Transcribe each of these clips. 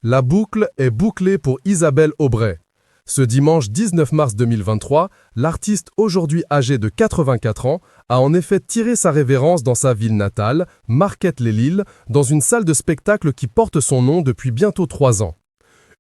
La boucle est bouclée pour Isabelle Aubray. Ce dimanche 19 mars 2023, l'artiste aujourd'hui âgée de 84 ans a en effet tiré sa révérence dans sa ville natale, Marquette-les-Lilles, dans une salle de spectacle qui porte son nom depuis bientôt 3 ans.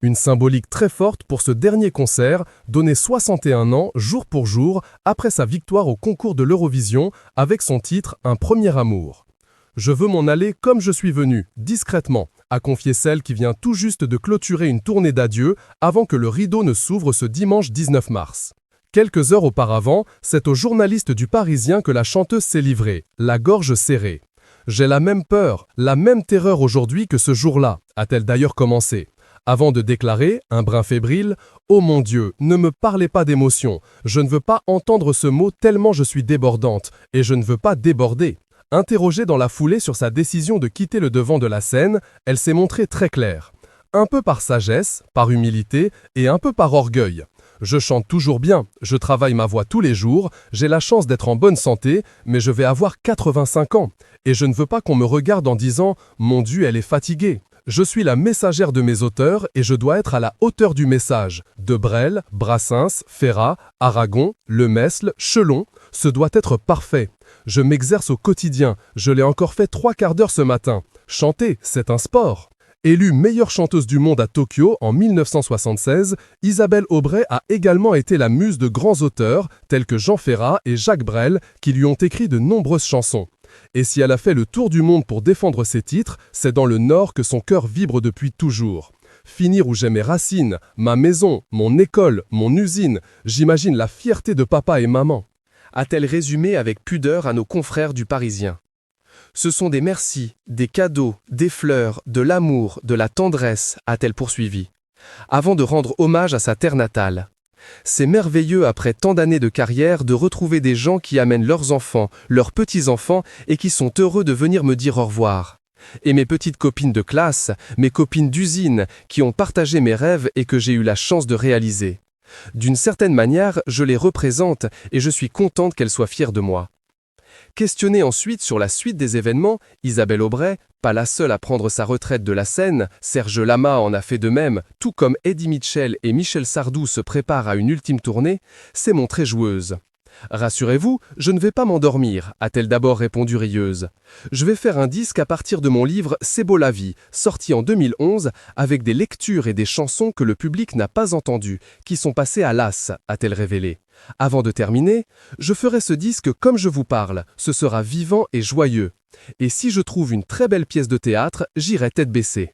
Une symbolique très forte pour ce dernier concert, donné 61 ans, jour pour jour, après sa victoire au concours de l'Eurovision, avec son titre « Un premier amour ». « Je veux m'en aller comme je suis venu, discrètement », a confié celle qui vient tout juste de clôturer une tournée d'adieu avant que le rideau ne s'ouvre ce dimanche 19 mars. Quelques heures auparavant, c'est aux journalistes du Parisien que la chanteuse s'est livrée, la gorge serrée. « J'ai la même peur, la même terreur aujourd'hui que ce jour-là », a-t-elle d'ailleurs commencé. Avant de déclarer, un brin fébrile, « Oh mon Dieu, ne me parlez pas d'émotion, je ne veux pas entendre ce mot tellement je suis débordante, et je ne veux pas déborder ». Interrogée dans la foulée sur sa décision de quitter le devant de la scène, elle s'est montrée très claire. Un peu par sagesse, par humilité et un peu par orgueil. Je chante toujours bien, je travaille ma voix tous les jours, j'ai la chance d'être en bonne santé, mais je vais avoir 85 ans. Et je ne veux pas qu'on me regarde en disant « Mon Dieu, elle est fatiguée ». Je suis la messagère de mes auteurs et je dois être à la hauteur du message. De Brel, Brassens, Ferrat, Aragon, Lemesle, Chelon, ce doit être parfait. Je m'exerce au quotidien, je l'ai encore fait 3 quarts d'heure ce matin. Chanter, c'est un sport. Élue meilleure chanteuse du monde à Tokyo en 1976, Isabelle Aubray a également été la muse de grands auteurs tels que Jean Ferrat et Jacques Brel qui lui ont écrit de nombreuses chansons. Et si elle a fait le tour du monde pour défendre ses titres, c'est dans le Nord que son cœur vibre depuis toujours. Finir où j'ai mes racines, ma maison, mon école, mon usine, j'imagine la fierté de papa et maman. A-t-elle résumé avec pudeur à nos confrères du Parisien. Ce sont des merci, des cadeaux, des fleurs, de l'amour, de la tendresse, a-t-elle poursuivi, avant de rendre hommage à sa terre natale. C'est merveilleux après tant d'années de carrière de retrouver des gens qui amènent leurs enfants, leurs petits-enfants et qui sont heureux de venir me dire au revoir. Et mes petites copines de classe, mes copines d'usine, qui ont partagé mes rêves et que j'ai eu la chance de réaliser. D'une certaine manière, je les représente et je suis contente qu'elles soient fières de moi. Questionnée ensuite sur la suite des événements, Isabelle Aubray, pas la seule à prendre sa retraite de la scène, Serge Lama en a fait de même, tout comme Eddie Mitchell et Michel Sardou se préparent à une ultime tournée, s'est montrée joueuse. « Rassurez-vous, je ne vais pas m'endormir », a-t-elle d'abord répondu rieuse. « Je vais faire un disque à partir de mon livre « C'est beau la vie », sorti en 2011, avec des lectures et des chansons que le public n'a pas entendues, qui sont passées à l'as, a-t-elle révélé. Avant de terminer, je ferai ce disque comme je vous parle, ce sera vivant et joyeux. Et si je trouve une très belle pièce de théâtre, j'irai tête baissée.